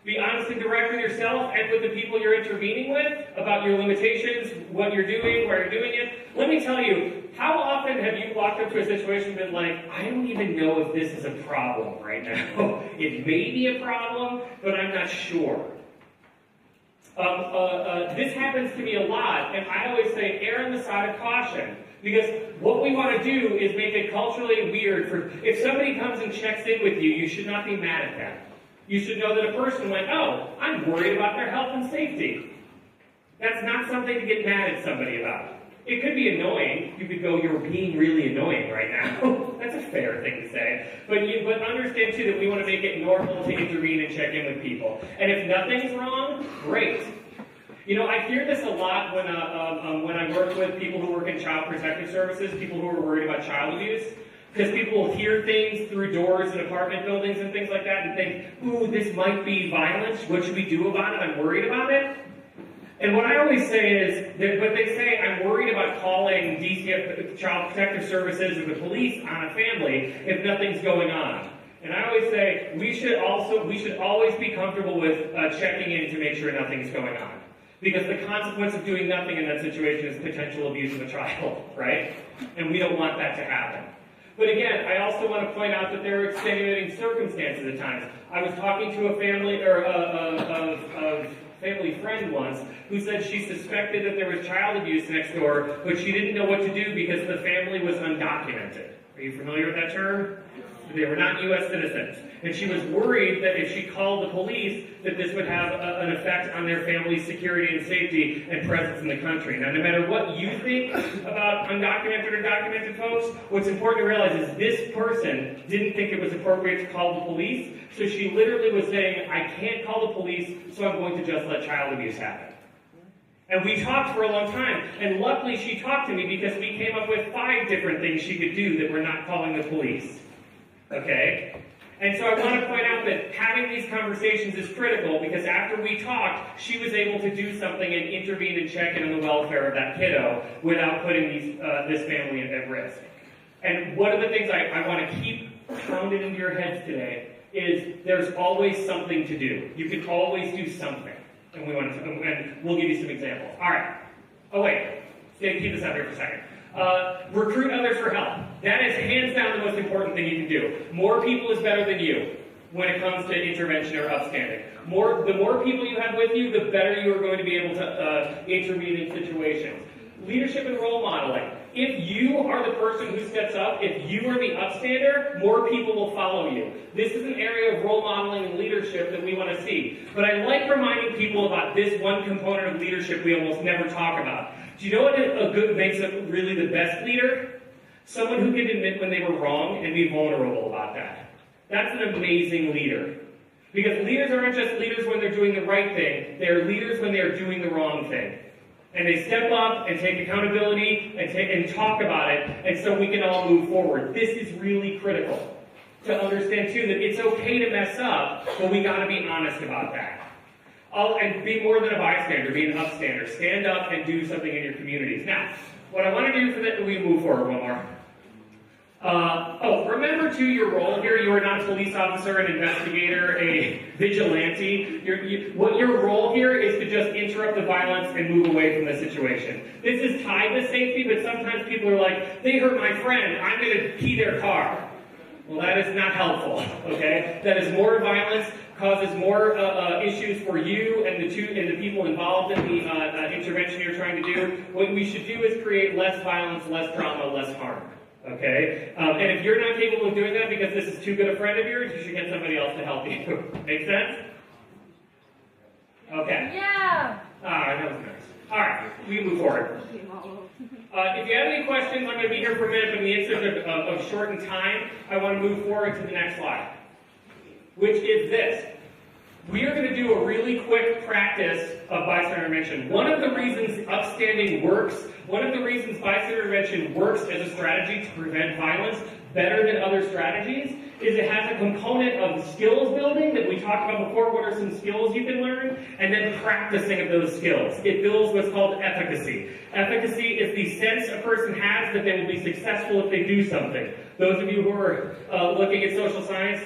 Speaker 1: Be honest and direct with yourself and with the people you're intervening with about your limitations, what you're doing, where you're doing it. Let me tell you, how often have you walked up to a situation and been like, I don't even know if this is a problem right now. It may be a problem, but I'm not sure. This happens to me a lot, and I always say err on the side of caution. Because what we want to do is make it culturally weird. If somebody comes and checks in with you, you should not be mad at them. You should know that a person went, oh, I'm worried about their health and safety. That's not something to get mad at somebody about. It could be annoying. You could go, you're being really annoying right now. That's a fair thing to say. But understand, too, that we want to make it normal to intervene and check in with people. And if nothing's wrong, great. You know, I hear this a lot when I work with people who work in child protective services, people who are worried about child abuse. Because people will hear things through doors in apartment buildings and things like that and think, ooh, this might be violence. What should we do about it? I'm worried about it. And what I always say is, but they say, I'm worried about calling DC Child Protective Services or the police on a family if nothing's going on. And I always say, we should always be comfortable with checking in to make sure nothing's going on. Because the consequence of doing nothing in that situation is potential abuse of a child, right? And we don't want that to happen. But again, I also want to point out that there are extenuating circumstances at times. I was talking to a family, or a family friend once, who said she suspected that there was child abuse next door, but she didn't know what to do because the family was undocumented. Are you familiar with that term? They were not U.S. citizens. And she was worried that if she called the police, that this would have an effect on their family's security and safety and presence in the country. Now, no matter what you think about undocumented or documented folks, what's important to realize is this person didn't think it was appropriate to call the police, so she literally was saying, I can't call the police, so I'm going to just let child abuse happen. And we talked for a long time, and luckily she talked to me because we came up with 5 different things she could do that were not calling the police. Okay? And so I want to point out that having these conversations is critical because after we talked, she was able to do something and intervene and check in on the welfare of that kiddo without putting this family at risk. And one of the things I want to keep pounded into your heads today is there's always something to do. You can always do something. And we'll give you some examples. All right. Oh, wait. Keep this up here for a second. Recruit others for help. That is hands down the most important thing you can do. More people is better than you when it comes to intervention or upstanding. The more people you have with you, the better you are going to be able to intervene in situations. Leadership and role modeling. If you are the person who steps up, if you are the upstander, more people will follow you. This is an area of role modeling and leadership that we want to see. But I like reminding people about this one component of leadership we almost never talk about. Do you know what makes a really the best leader? Someone who can admit when they were wrong and be vulnerable about that. That's an amazing leader. Because leaders aren't just leaders when they're doing the right thing, they're leaders when they're doing the wrong thing. And they step up and take accountability and talk about it, and so we can all move forward. This is really critical to understand, too, that it's okay to mess up, but we got to be honest about that. And be more than a bystander, be an upstander. Stand up and do something in your communities. Now, what I want to do for that, we move forward one more. Remember, too, your role here. You are not a police officer, an investigator, a vigilante. What your role here is to just interrupt the violence and move away from the situation. This is tied to safety, but sometimes people are like, they hurt my friend, I'm going to key their car. Well, that is not helpful, okay? That is more violence, causes more issues for you and the people involved in the intervention you're trying to do. What we should do is create less violence, less trauma, less harm. Okay? And if you're not capable of doing that because this is too good a friend of yours, you should get somebody else to help you. Make sense? Okay.
Speaker 9: Yeah.
Speaker 1: That was nice. All right, we move forward. If you have any questions, I'm going to be here for a minute, but in the interest of shortened time, I want to move forward to the next slide, which is this. We are going to do a really quick practice of bystander intervention. One of the reasons upstanding works, one of the reasons bystander intervention works as a strategy to prevent violence better than other strategies is it has a component of skills building that we talked about before. What are some skills you can learn? And then practicing of those skills. It builds what's called efficacy. Efficacy is the sense a person has that they will be successful if they do something. Those of you who are looking at social science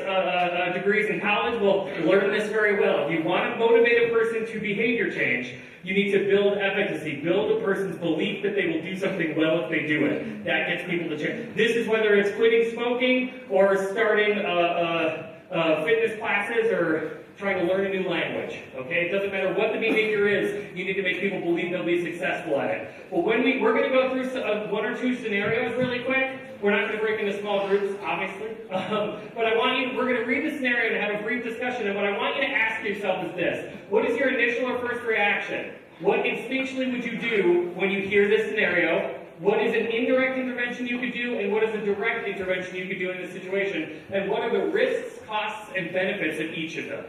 Speaker 1: degrees in college will learn this very well. If you want to motivate a person to behavior change, you need to build efficacy, build a person's belief that they will do something well if they do it. That gets people to change. This is whether it's quitting smoking or starting fitness classes or trying to learn a new language. Okay, it doesn't matter what the behavior is. You need to make people believe they'll be successful at it. Well, we're going to go through one or two scenarios really quick. We're not going to break into small groups, obviously. But we're going to read the scenario and have a brief discussion. And what I want you to ask yourself is this. What is your initial or first reaction? What instinctually would you do when you hear this scenario? What is an indirect intervention you could do? And what is a direct intervention you could do in this situation? And what are the risks, costs, and benefits of each of them?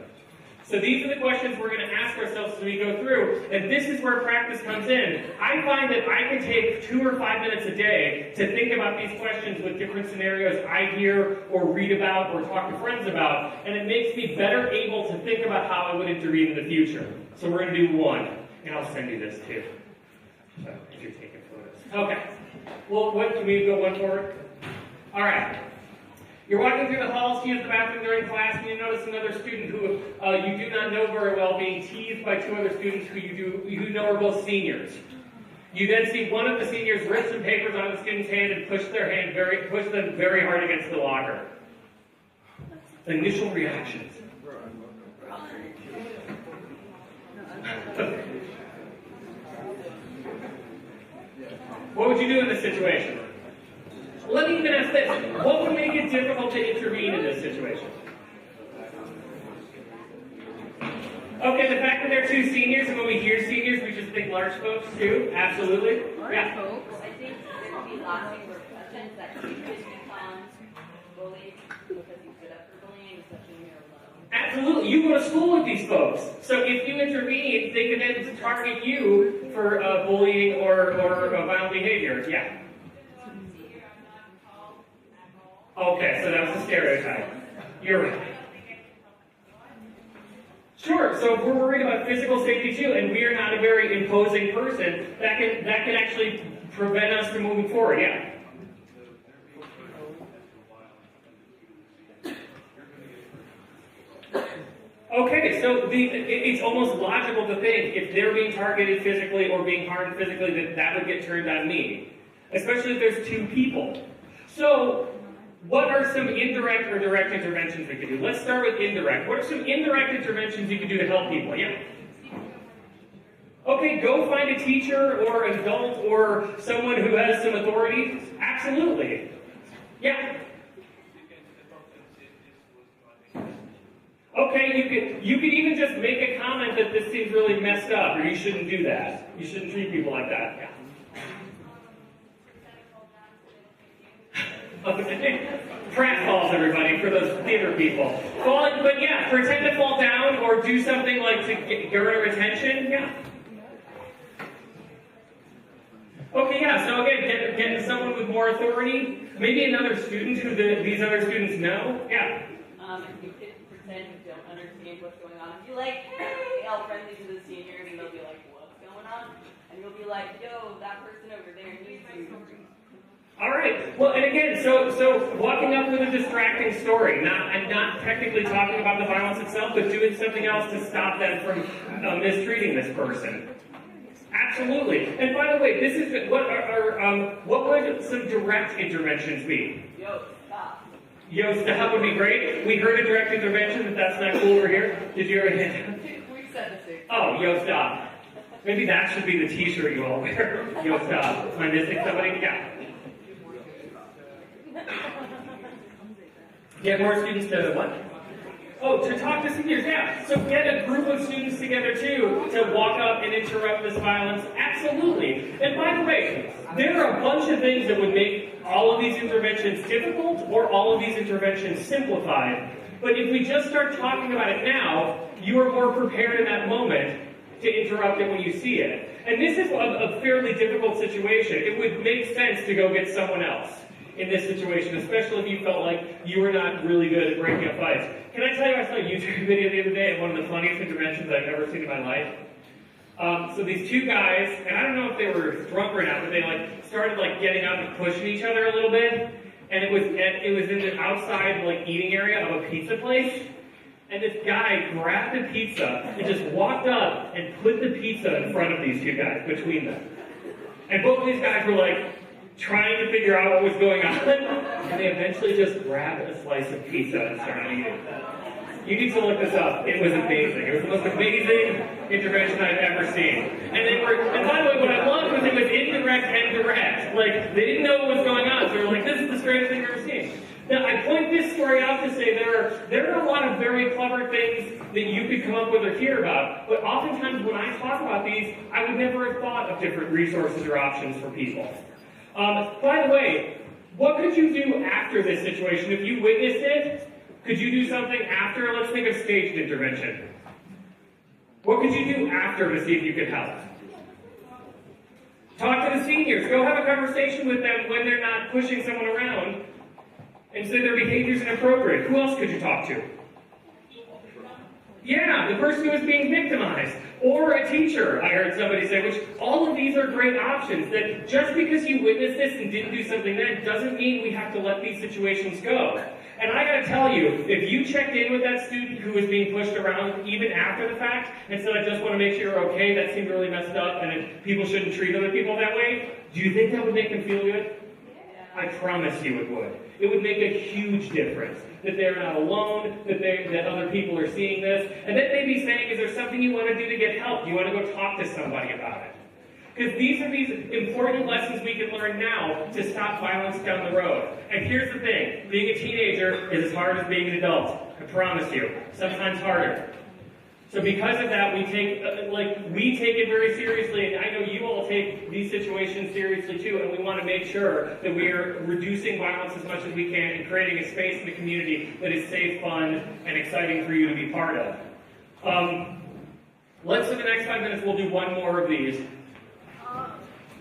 Speaker 1: So these are the questions we're going to ask ourselves as we go through, and this is where practice comes in. I find that I can take 2 or 5 minutes a day to think about these questions with different scenarios I hear or read about or talk to friends about, and it makes me better able to think about how I would intervene in the future. So we're going to do one, and I'll send you this too, so if you're taking photos. Okay. Well, can we go one forward? All right. You're walking through the halls to use the bathroom during class, and you notice another student who you do not know very well being teased by 2 other students who you know are both seniors. You then see one of the seniors rip some papers out of the student's hand and push them very hard against the locker. Initial reactions. What would you do in this situation? Let me even ask this. What would make it difficult to intervene in this situation? Okay, the fact that they're 2 seniors, and when we hear seniors, we just think large folks too. Absolutely.
Speaker 10: Large folks. I think there could be lots of repercussions that could become bullied because you stood up for bullying, especially when you're alone.
Speaker 1: Absolutely. You go to school with these folks. So if you intervene, they can then target you for bullying or violent behavior. Yeah. Okay, so that was a stereotype. You're right. Sure, so if we're worried about physical safety too, and we are not a very imposing person, that can actually prevent us from moving forward, yeah. Okay, so it's almost logical to think if they're being targeted physically or being harmed physically, that would get turned on me. Especially if there's two people. So, what are some indirect or direct interventions we could do? Let's start with indirect. What are some indirect interventions you could do to help people? Yeah. Okay, go find a teacher or an adult or someone who has some authority. Absolutely. Yeah. Okay, you could even just make a comment that this seems really messed up, or you shouldn't do that. You shouldn't treat people like that. Yeah. Okay. Pratfalls, everybody, for those theater people. But yeah, pretend to fall down or do something like to garner attention. Yeah. Okay, yeah, so again, get someone with more authority. Maybe another student who these other students know. Yeah.
Speaker 10: If you could pretend you don't understand what's going on, and be like, hey, I'll friendly to the seniors, and they'll be like, what's going on? And you'll be like, yo, that person over there needs you.
Speaker 1: All right. Well, and again, so walking up with a distracting story, not technically talking about the violence itself, but doing something else to stop them from mistreating this person. Absolutely. And by the way, this is what would some direct interventions be?
Speaker 10: Yo, stop.
Speaker 1: Yo, stop would be great. We heard a direct intervention, but that's not cool over here. Did you ever hear that?
Speaker 10: We said the same.
Speaker 1: Oh, yo, stop. Maybe that should be the t-shirt you all wear. Yo, stop. Am I missing somebody? Yeah. Get more students to what? Oh, to talk to seniors, yeah. So get a group of students together too to walk up and interrupt this violence. Absolutely. And by the way, there are a bunch of things that would make all of these interventions difficult or all of these interventions simplified. But if we just start talking about it now, you are more prepared in that moment to interrupt it when you see it. And this is a fairly difficult situation. It would make sense to go get someone else in this situation, especially if you felt like you were not really good at breaking up fights. Can I tell you, I saw a YouTube video the other day of one of the funniest interventions I've ever seen in my life. So these two guys, and I don't know if they were drunk or not, but they started getting up and pushing each other a little bit, and it was in the outside eating area of a pizza place, and this guy grabbed the pizza and just walked up and put the pizza in front of these two guys, between them. And both of these guys were trying to figure out what was going on, and they eventually just grabbed a slice of pizza and started eating. You need to look this up. It was amazing. It was the most amazing intervention I've ever seen. And by the way, what I loved was it was indirect and direct. They didn't know what was going on, so they were like, this is the strangest thing I've ever seen. Now, I point this story out to say there are a lot of very clever things that you could come up with or hear about, but oftentimes when I talk about these, I would never have thought of different resources or options for people. By the way, what could you do after this situation? If you witnessed it, could you do something after? Let's think of staged intervention. What could you do after to see if you could help? Talk to the seniors. Go have a conversation with them when they're not pushing someone around and say their behavior's inappropriate. Who else could you talk to? Yeah, the person who is being victimized. Or a teacher, I heard somebody say, which all of these are great options, that just because you witnessed this and didn't do something then doesn't mean we have to let these situations go. And I gotta tell you, if you checked in with that student who was being pushed around even after the fact and said, I just want to make sure you're okay, that seemed really messed up and people shouldn't treat other people that way, do you think that would make them feel good? I promise you it would. It would make a huge difference that they're not alone, that other people are seeing this, and then maybe saying, is there something you want to do to get help? Do you want to go talk to somebody about it? Because these are these important lessons we can learn now to stop violence down the road. And here's the thing, being a teenager is as hard as being an adult. I promise you. Sometimes harder. So because of that, we take it very seriously, and I know you all take these situations seriously too, and we want to make sure that we are reducing violence as much as we can and creating a space in the community that is safe, fun, and exciting for you to be part of. For the next 5 minutes, we'll do one more of these.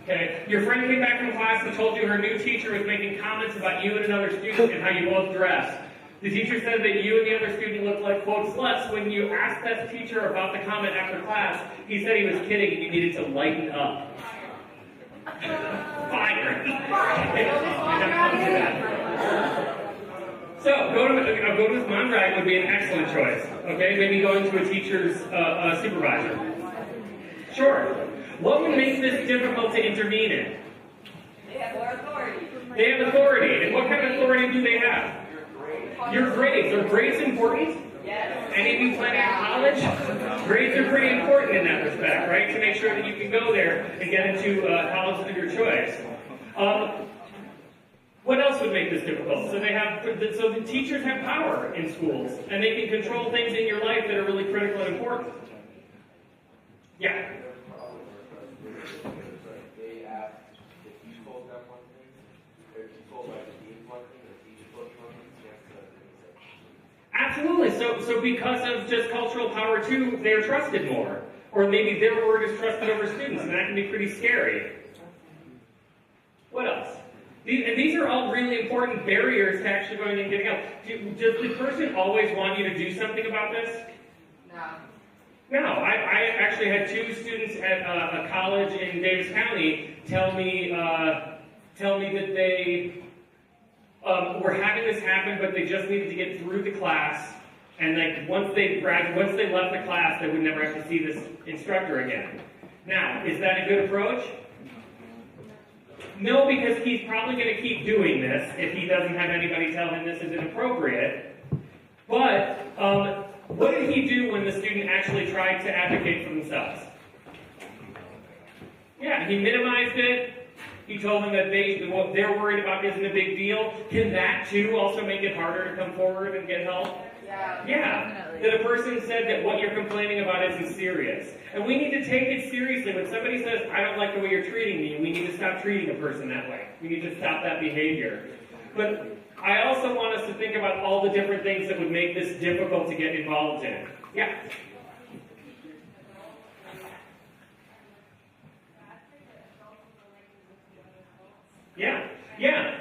Speaker 1: Okay, your friend came back from class and told you her new teacher was making comments about you and another student and how you both dress. The teacher said that you and the other student looked like, quote, sluts. When you asked that teacher about the comment after class, he said he was kidding and you needed to lighten up. Fire. So, go to Ms. Mondrag would be an excellent choice. Okay, maybe going to a teacher's supervisor. Sure. What would make this difficult to intervene in?
Speaker 10: They have more authority.
Speaker 1: They have authority. And what kind of authority do they have? Your grades. Are grades important?
Speaker 10: Yes.
Speaker 1: Any of you planning on college? Grades are pretty important in that respect, right? To make sure that you can go there and get into college of your choice. What else would make this difficult? So the teachers have power in schools, and they can control things in your life that are really critical and important. Yeah.
Speaker 11: They ask if you told them one thing, or if you told like the dean one thing, or the teacher told you one thing,
Speaker 1: Absolutely. So because of just cultural power too, they're trusted more. Or maybe their word is trusted over students, and that can be pretty scary. What else? These are all really important barriers to actually going and getting help. Does the person always want you to do something about this? No. I actually had 2 students at a college in Davis County tell me that they were having this happen, but they just needed to get through the class, and like once they left the class, they would never have to see this instructor again. Now, is that a good approach? No, because he's probably going to keep doing this if he doesn't have anybody tell him this is inappropriate. But what did he do when the student actually tried to advocate for themselves? Yeah, he minimized it. He told them that what they're worried about isn't a big deal. Can that too also make it harder to come forward and get help? Yeah. That a person said that what you're complaining about isn't serious. And we need to take it seriously. When somebody says, I don't like the way you're treating me, we need to stop treating a person that way. We need to stop that behavior. But I also want us to think about all the different things that would make this difficult to get involved in. Yeah? Yeah. Yeah.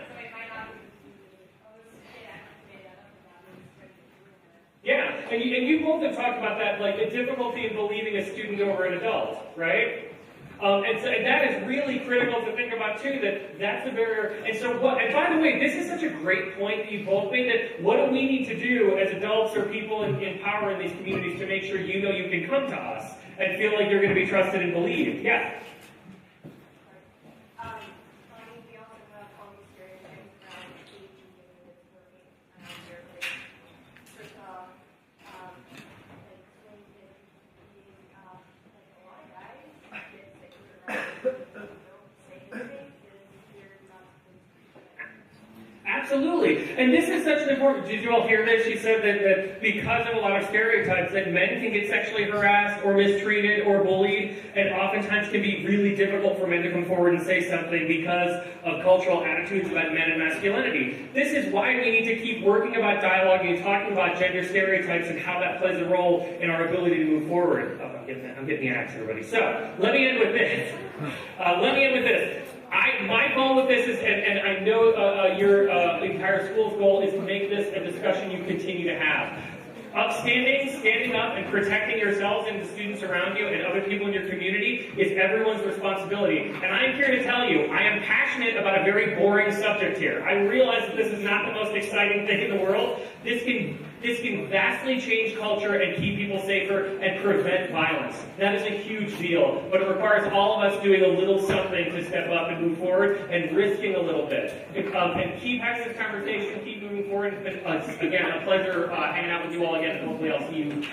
Speaker 1: Yeah, and you both have talked about that, like the difficulty in believing a student over an adult, right? And that is really critical to think about too, that's a barrier. And so and by the way, this is such a great point that you both made, that what do we need to do as adults or people in power in these communities to make sure you know you can come to us and feel like you're going to be trusted and believed? Yeah. Absolutely. And this is such an important, did you all hear this? She said that because of a lot of stereotypes, that men can get sexually harassed or mistreated or bullied, and oftentimes can be really difficult for men to come forward and say something because of cultural attitudes about men and masculinity. This is why we need to keep working about dialoguing and talking about gender stereotypes and how that plays a role in our ability to move forward. Oh, I'm getting the axe, everybody. So, let me end with this. My goal with this is, and I know your entire school's goal is to make this a discussion you continue to have. Standing up and protecting yourselves and the students around you and other people in your community is everyone's responsibility. And I'm here to tell you, I am passionate about a very boring subject here. I realize that this is not the most exciting thing in the world. This can vastly change culture and keep people safer and prevent violence. That is a huge deal, but it requires all of us doing a little something to step up and move forward and risking a little bit. And keep having this conversation, keep moving forward. It's been, again, a pleasure hanging out with you all again, and hopefully I'll see you.